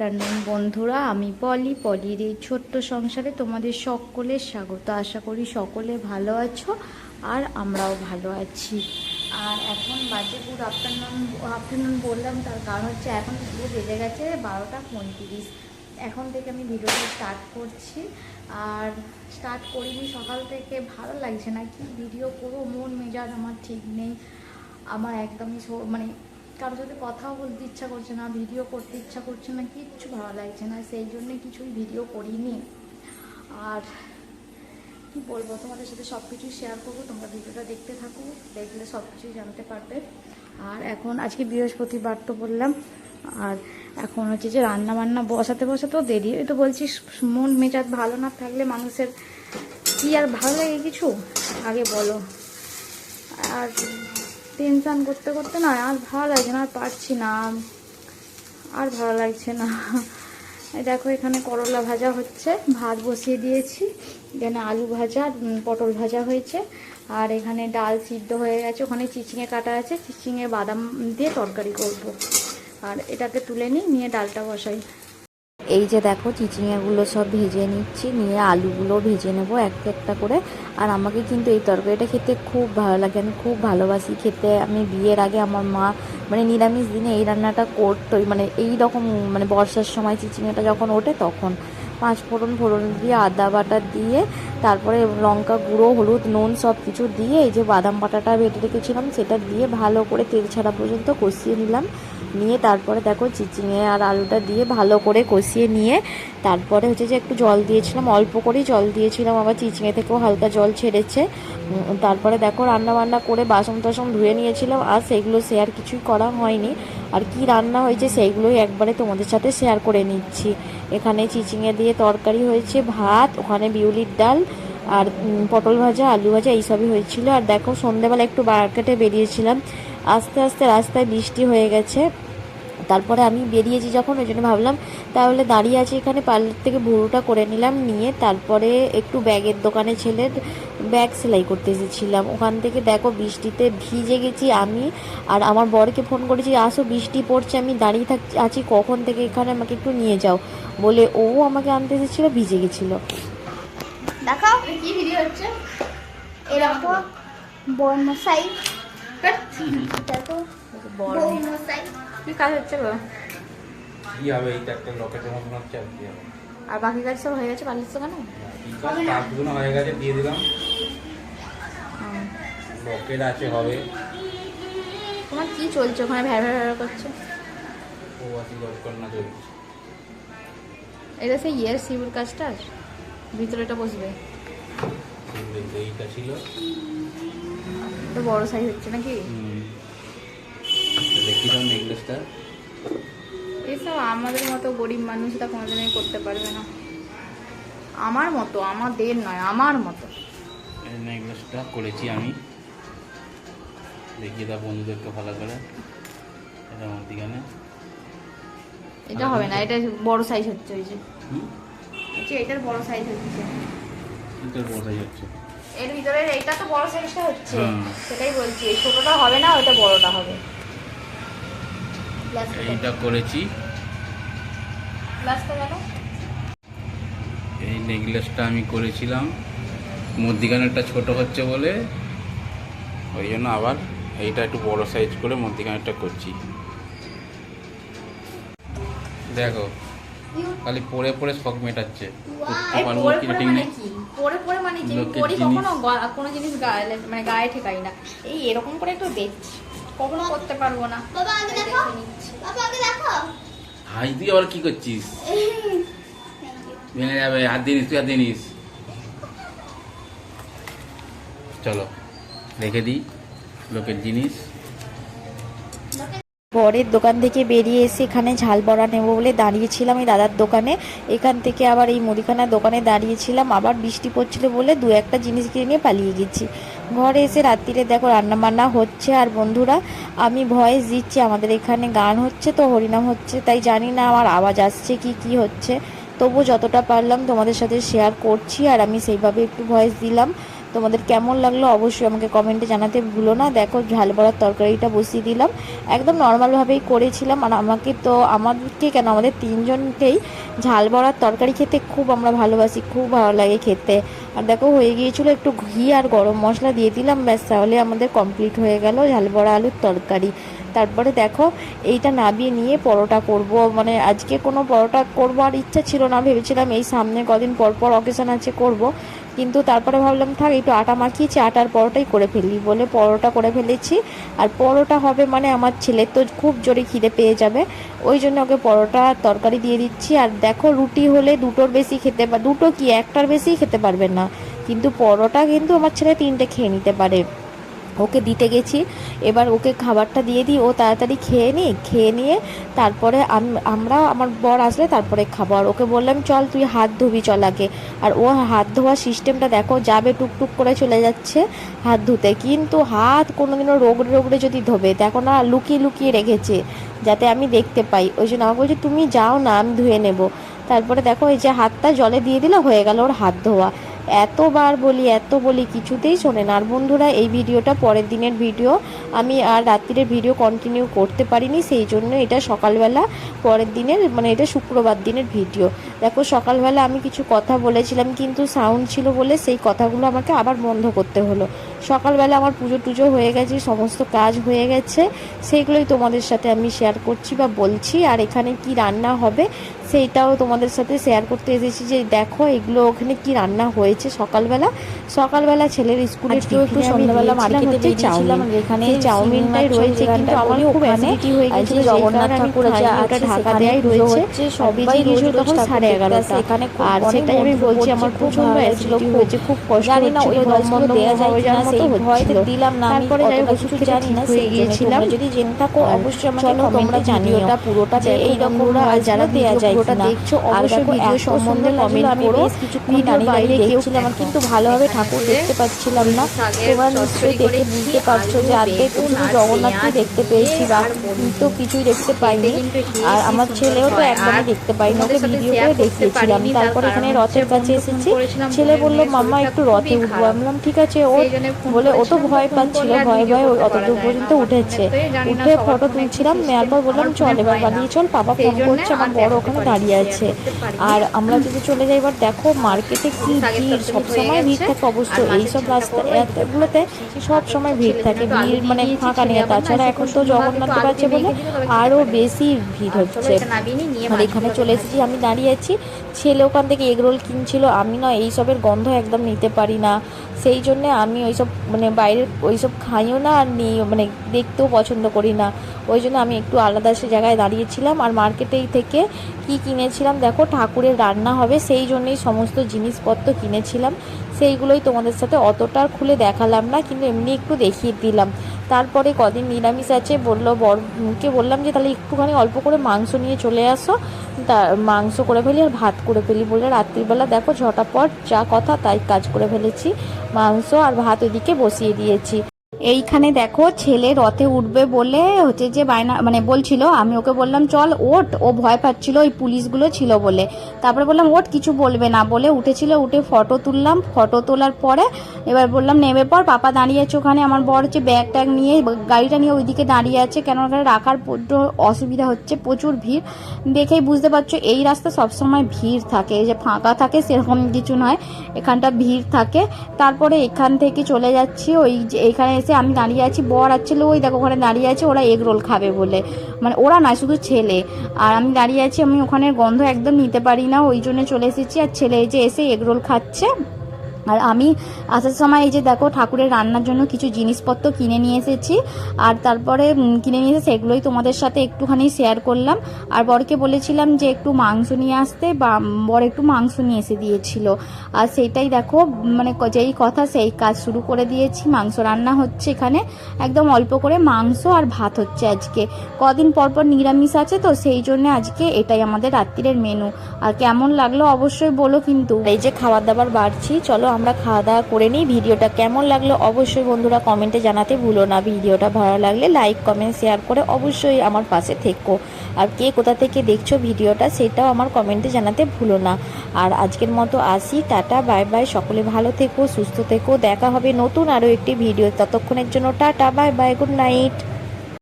Afternoon বন্ধুরা, আমি পলির এই ছোট্ট সংসারে তোমাদের সকলের স্বাগত। আশা করি সকলে ভালো আছো আর আমরাও ভালো আছি। আর এখন বাজে পুরো আফটারনুন বললাম, তার কারণ হচ্ছে এখন পুরো বেজে গেছে 12:35। এখন থেকে আমি ভিডিওটা স্টার্ট করছি। আর স্টার্ট করিনি সকাল থেকে, ভালো লাগছে না, কি ভিডিও করবো, মন মেজাজ আমার ঠিক নেই। আমার একদমই মানে কারোর সাথে কথাও বলতে ইচ্ছা করছে না, ভিডিও করতে ইচ্ছা করছে না, কিচ্ছু ভালো লাগছে না, সেই জন্যে কিছুই ভিডিও করিনি। আর কি বলবো, তোমাদের সাথে সব কিছুই শেয়ার করবো, তোমরা ভিডিওটা দেখতে থাকো, দেখলে সব কিছুই জানতে পারবে। আর এখন আজকে বৃহস্পতিবার তো বললাম, আর এখন হচ্ছে যে রান্না বান্না বসাতেও দেরি। এই তো বলছি, মন মেজাজ ভালো না থাকলে মানুষের কি আর ভালো লাগে কিছু, আগে বলো। আর টেনশান করতে করতে না আর ভালো লাগছে না, আর পারছি না, আর ভালো লাগছে না। এই দেখো, এখানে করলা ভাজা হচ্ছে, ভাত বসিয়ে দিয়েছি, এখানে আলু ভাজা, পটল ভাজা হয়েছে, আর এখানে ডাল সিদ্ধ হয়ে গেছে, ওখানে চিচিঙে কাটা আছে, চিচিঙে বাদাম দিয়ে তরকারি করব। আর এটাকে তুলে নিয়ে ডালটা বসাই। এই যে দেখো, চিচিঙেগুলো সব ভেজে নিচ্ছি, নিয়ে আলুগুলো ভেজে নেবো একটা করে। আর আমাকে কিন্তু এই তরকারিটা খেতে খুব ভালো লাগে, আমি খুব ভালোবাসি খেতে। আমি বিয়ের আগে আমার মা মানে নিরামিষ দিনে এই রান্নাটা করতোই, মানে এই রকম, মানে বর্ষার সময় চিচিঙেটা যখন ওঠে তখন 5 ফোড়ন দিয়ে, আদা বাটা দিয়ে, তারপরে লঙ্কা গুঁড়ো, হলুদ, নুন সব কিছু দিয়ে, এই যে বাদাম বাটাটা বেটে রেখেছিলাম সেটা দিয়ে ভালো করে তেল ছাড়া পর্যন্ত কষিয়ে নিলাম। নিয়ে তারপরে দেখো চিচিঙে আর আলুটা দিয়ে ভালো করে কষিয়ে নিয়ে তারপরে হচ্ছে যে একটু জল দিয়েছিলাম, অল্প করেই জল দিয়েছিলাম, আবার চিচিঙে থেকেও হালকা জল ছেড়েছে। তারপরে দেখো রান্না বান্না করে বাসন টাসন ধুয়ে নিয়েছিলাম, আর সেইগুলো শেয়ার কিছুই করা হয়নি। আর কি রান্না হয়েছে সেইগুলোই একবারে তোমাদের সাথে শেয়ার করে নিচ্ছি। এখানে চিচিঙে দিয়ে তরকারি হয়েছে, ভাত, ওখানে বিউলির ডাল, আর পটল ভাজা, আলু ভাজা এইসবই হয়েছিল। আর দেখো সন্ধ্যেবেলা একটু মার্কেটে বেরিয়েছিলাম, আস্তে আস্তে রাস্তায় বৃষ্টি হয়ে গেছে। তারপরে আমি বেরিয়েছি যখন, ওই জন্য ভাবলাম তাহলে দাঁড়িয়ে আছি এখানে, পার্লার থেকে ভুরুটা করে নিলাম, নিয়ে তারপরে একটু ব্যাগের দোকানে ছেলের ব্যাগ সেলাই করতে এসেছিলাম। ওখান থেকে দেখো বৃষ্টিতে ভিজে গেছি আমি, আর আমার বরকে ফোন করেছি, আসো বৃষ্টি পড়ছে, আমি দাঁড়িয়ে আছি কখন থেকে এখানে, আমাকে একটু নিয়ে যাও বলে ও আমাকে আনতে এসেছিলো, ভিজে গেছিলো। দেখাও কি ভিডিও হচ্ছে, এরকম বর্মশাই দেখো, বর্মশাই কি কাজ হচ্ছে গো? কি হবে, এইটা একটা লকেটের মতন হচ্ছে, আর কি হবে। আর বাকি কাজ সব হয়ে গেছে পালিশ দোকানে? কাজগুলো হয়ে গেছে, দিয়ে দিলাম। লকেট আছে, হবে। তোমার কি চলছে ওখানে, ভ্যার করছে? ও আছে জলকন্যা চলছে। এটা সেই শিবুর কাজটা, ভিতরেটা বসবে, এইটা ছিল তো বড় সাইজ হচ্ছে নাকি? দেখি দাও নেকলেসটা। এসব আমাদের মতো গরিব মানুষরা কোনোদিনই করতে পারবে না, আমার মতো, আমাদের নয়, আমার মতো। এই নেকলেসটা করেছি আমি, দেখিয়ে দাও বন্ধুদেরকে ভালো করে। এটা আমার দিকানে, এটা হবে না, এটা বড় সাইজ হচ্ছে, ওই যে এটার বড় সাইজ হচ্ছে, এটার বড় সাইজ হচ্ছে, এর ভিতরে এইটা তো বড় সাইজটা হচ্ছে, সেটাই বলছি, ছোটটা হবে না, ওটা বড়টা হবে। এইটা করেছি। গ্লাসটা গেল, এই নেকলেসটা আমি করেছিলাম, মধ্যিখানেরটা ছোট হচ্ছে বলে ওই জন্য আবার এইটা একটু বড় সাইজ করে মধ্যিখানেরটা করছি। দেখো খালি পরে পরে শখ মেটাচ্ছে, করতে পারবো কি ঠিক নেই। পরে পরে মানে কি করি, কখনো কোনো জিনিস মানে গায়ে ঠেকাই না, এই এরকম করে একটু দেখছি, কখনো করতে পারবো না। বাবা আগে দেখো, বাবা আগে দেখো, হাই তুই আবার কি করছিস, ভেঙে যাবে, হাত দিয়ে নিস, তুই হাত দিয়ে নিস। চলো রেখে দিই লোকের জিনিস। বরের দোকান থেকে বেরিয়ে এসে এখানে ঝাল বড়া নেবো বলে দাঁড়িয়েছিলাম এই দাদার দোকানে, এখান থেকে আবার এই মুদিখানার দোকানে দাঁড়িয়েছিলাম, আবার বৃষ্টি পড়ছিল বলে দু একটা জিনিস কিনে নিয়ে পালিয়ে গেছি। ঘরে এসে রাত্রিরে দেখো রান্না বান্না হচ্ছে। আর বন্ধুরা, আমি ভয়েস দিচ্ছি, আমাদের এখানে গান হচ্ছে তো, হরিনাম হচ্ছে, তাই জানি না আমার আওয়াজ আসছে কি হচ্ছে, তবু যতটা পারলাম তোমাদের সাথে শেয়ার করছি, আর আমি সেইভাবে একটু ভয়েস দিলাম। তোমাদের কেমন লাগলো অবশ্যই আমাকে কমেন্টে জানাতে ভুলো না। দেখো ঝাল বড়ার তরকারিটা বসিয়ে দিলাম, একদম নর্মালভাবেই করেছিলাম। আর আমাদেরকে কেন আমাদের তিনজনকেই ঝাল বড়ার তরকারি খেতে খুব আমরা ভালোবাসি, খুব ভালো লাগে খেতে। আর দেখো হয়ে গিয়েছিল, একটু ঘি আর গরম মশলা দিয়ে দিলাম, ব্যাস তাহলে আমাদের কমপ্লিট হয়ে গেল ঝাল বড়া আলুর তরকারি। তারপরে দেখো এইটা নাবিয়ে নিয়ে পরোটা করব, মানে আজকে কোনো পরোটা করবো আর ইচ্ছা ছিল না, ভেবেছিলাম এই সামনে কদিন পর পর অকেশন আছে করব, কিন্তু তারপরে ভাবলাম থাক একটু আটা মাখিয়েছি, আটার পরোটাই করে ফেলি বলে পরোটা করে ফেলেছি। আর পরোটা হবে মানে আমার ছেলের তো খুব জোরে খিদে পেয়ে যাবে, ওই জন্য ওকে পরোটা তরকারি দিয়ে দিচ্ছি। আর দেখো রুটি হলে দুটোর বেশি খেতে দুটো কি একটার বেশি খেতে পারবে না, কিন্তু পরোটা কিন্তু আমার ছেলে 3টে খেয়ে নিতে পারে। ওকে দিতে গেছি, এবার ওকে খাবারটা দিয়ে দিই, ও তাড়াতাড়ি খেয়ে নিয়ে তারপরে আমরা আমার বর আসলে তারপরে খাবো। আর ওকে বললাম চল তুই হাত ধুবি চল আগে। আর ও হাত ধোয়ার সিস্টেমটা দেখো, যাবে টুকটুক করে চলে যাচ্ছে হাত ধুতে, কিন্তু হাত কোনোদিনও রোগড়ে যদি ধোবে দেখো না, লুকিয়ে লুকিয়ে রেখেছে যাতে আমি দেখতে পাই। ওই জন্য আমাকে বলছে তুমি যাও না আমি ধুয়ে নেব। তারপরে দেখো এই যে হাতটা জলে দিয়ে দিলে হয়ে গেল ওর হাত ধোয়া। এত বলি কিছুতেই শোনে না। আর বন্ধুরা এই ভিডিওটা পরের দিনের ভিডিও, আমি আর রাত্রিরের ভিডিও কন্টিনিউ করতে পারিনি, সেই জন্য এটা সকালবেলা পরের দিনের, মানে এটা শুক্রবার দিনের ভিডিও। দেখো সকালবেলা আমি কিছু কথা বলেছিলাম কিন্তু সাউন্ড ছিল বলে সেই কথাগুলো আমাকে আবার বন্ধ করতে হলো। সকালবেলা আমার পুজো টুজো হয়ে গেছে, সমস্ত কাজ হয়ে গেছে, সেইগুলোই তোমাদের সাথে আমি শেয়ার করছি বা বলছি। আর এখানে কি রান্না হবে সেইটাও তোমাদের সাথে শেয়ার করতে এসেছি, যে দেখো এগুলো ওখানে কি রান্না হয়েছে। সকালবেলা ছেলের স্কুলের একটু সন্ধ্যাবেলা মার্কেটে গিয়েছিলাম, এখানে চাউমিনটাই রয়েছে, কিন্তু আমার খুব অ্যাসিডিটি হয়ে গেছে, জগন্নাথ ঠাকুর আছে ওটা ঢাকা দেয়াই রয়েছে, সবাই গিয়েছিল তখন 11:30 এখানে। আর সেটাই আমি বলছি আমার প্রচন্ড অ্যাসিডিটি হয়েছে, খুব কষ্ট হচ্ছিল, দম বন্ধ হয়ে যাওয়ার মতো হচ্ছিল। তারপরে যাই হোক ওষুধ জানি না হয়ে গিয়েছিলাম। যদি জেনে থাকো অবশ্যই আমাকে তোমরা জানিও পুরোটা যে এইরকমরা যারা দেয়া যায় পুরোটা দেখছো অবশ্যই ভিডিও সম্বন্ধে কমেন্ট করো। ভিডিও বাইরে দেখছিলাম কিন্তু ভালোভাবে ঠাকুর দেখতে পাচ্ছিলাম না, তোমরা নিশ্চয়ই দেখে বুঝতে পারছো যে অর্ধেক শুধু জগন্নাথই দেখতে পেয়েছি, তো কিছুই দেখতে পাইনি। আর আমার ছেলেও তো একদমই দেখতে পাইনি, ওকে ভিডিও করে দেখিয়েছিলাম। তারপর এখানে রথের কাছে এসেছি, ছেলে বললো মাম্মা একটু রথে উঠবো, আমি বললাম ঠিক আছে। ও বলে ও তো ভয় পাচ্ছিল, ভয়ে অতদূর পর্যন্ত উঠেছে, উঠে ফটো তুলছিলাম, নেওয়ার পর বললাম চল এবার বাড়িয়ে চল, বাবা ফোন করছে, আমার বড় ওখানে দাঁড়িয়ে আছে। আর আমরা যদি চলে যাই, এবার দেখো মার্কেটে কি ভিড়, সবসময় ভিড় থাকে অবশ্যই, এইসব রাস্তাগুলোতে সব সময় ভিড় থাকে, ভিড় মানে ফাঁকা নেই। তাছাড়া এখন তো জগন্নাথ আছে বলে আরও বেশি ভিড় হচ্ছে। আর এখানে চলে এসেছি, আমি দাঁড়িয়ে আছি, ছেলে ওখান থেকে এগরোল কিনছিল। আমি না এইসবের গন্ধ একদম নিতে পারি না, সেই জন্য আমি ওইসব মানে বাইরের ওইসব খাইও না, আর মানে দেখতেও পছন্দ করি না। ওই জন্য আমি একটু আলাদা সে জায়গায় দাঁড়িয়েছিলাম। আর মার্কেটেই থেকে কি কিনেছিলাম দেখো, ঠাকুরের রান্না হবে সেই জন্যই সমস্ত জিনিসপত্র কিনেছিলাম, সেইগুলোই তোমাদের সাথে অতটা খুলে দেখালাম না, কিন্তু এমনি একটু দেখিয়ে দিলাম। তারপরে কদিন নিরামিষ আছে, বরকে বললাম যে তাহলে একটুখানি অল্প করে মাংস নিয়ে চলে আসো, তা মাংস করে ফেলি আর ভাত করে ফেলি বলে রাত্রিবেলা দেখো ঝটাপট যা কথা তাই কাজ করে ফেলেছি, মাংস আর ভাত ওইদিকে বসিয়ে দিয়েছি। এইখানে দেখো ছেলে রথে উঠবে বলে হচ্ছে যে বায়না মানে বলছিল, আমি ওকে বললাম চল ওঠ, ও ভয় পাচ্ছিল ওই পুলিশগুলো ছিল বলে। তারপরে বললাম ওঠ কিছু বলবে না বলে উঠেছিল, উঠে ফটো তুললাম। ফটো তোলার পরে এবার বললাম নেমে পর, পাপা দাঁড়িয়ে আছে ওখানে, আমার বর হচ্ছে ব্যাগ ট্যাগ নিয়ে গাড়িটা নিয়ে ওইদিকে দাঁড়িয়ে আছে, কেন ওখানে রাখার অসুবিধা হচ্ছে, প্রচুর ভিড়। দেখেই বুঝতে পারছো এই রাস্তা সবসময় ভিড় থাকে, এই যে ফাঁকা থাকে সেরকম কিছু নয়, এখানটা ভিড় থাকে। তারপরে এখান থেকে চলে যাচ্ছি, ওই যে এখানে এসে আমি দাঁড়িয়ে আছি, বর আর ছেলে ওই দেখো ওখানে দাঁড়িয়ে আছে, ওরা এগ রোল খাবে বলে, মানে ওরা না শুধু ছেলে। আর আমি দাঁড়িয়ে আছি, আমি ওখানের গন্ধ একদম নিতে পারি না, ওই জন্য চলে এসেছি। আর ছেলে এই যে এসে এগ রোল খাচ্ছে। আর আমি আসার সময় এই যে দেখো ঠাকুরের রান্নার জন্য কিছু জিনিসপত্র কিনে নিয়ে এসেছি, আর তারপরে কিনে নিয়ে এসে সেগুলোই তোমাদের সাথে একটুখানি শেয়ার করলাম। আর বরকে বলেছিলাম যে একটু মাংস নিয়ে আসতে, বা বর একটু মাংস নিয়ে এসে দিয়েছিল। আর সেইটাই দেখো মানে যেই কথা সেই কাজ শুরু করে দিয়েছি, মাংস রান্না হচ্ছে এখানে, একদম অল্প করে মাংস আর ভাত হচ্ছে আজকে, কদিন পরপর নিরামিষ আছে তো সেই জন্য আজকে এটাই আমাদের রাত্রিরের মেনু। আর কেমন লাগলো অবশ্যই বলো কিন্তু। এই যে খাবার দাবার বাড়ছি, চলো আমরা খাওয়া দাওয়া করে নিই। ভিডিওটা কেমন লাগলো অবশ্যই বন্ধুরা কমেন্টে জানাতে ভুলো না। ভিডিওটা ভালো লাগলে লাইক কমেন্ট শেয়ার করে অবশ্যই আমার পাশে থেকো। আর কে কোথা থেকে দেখছো ভিডিওটা সেটাও আমার কমেন্টে জানাতে ভুলো না। আর আজকের মতো আসি, টাটা বাই বাই, সকলে ভালো থেকো সুস্থ থেকো, দেখা হবে নতুন আরও একটি ভিডিও। ততক্ষণের জন্য tata bye bye, good night.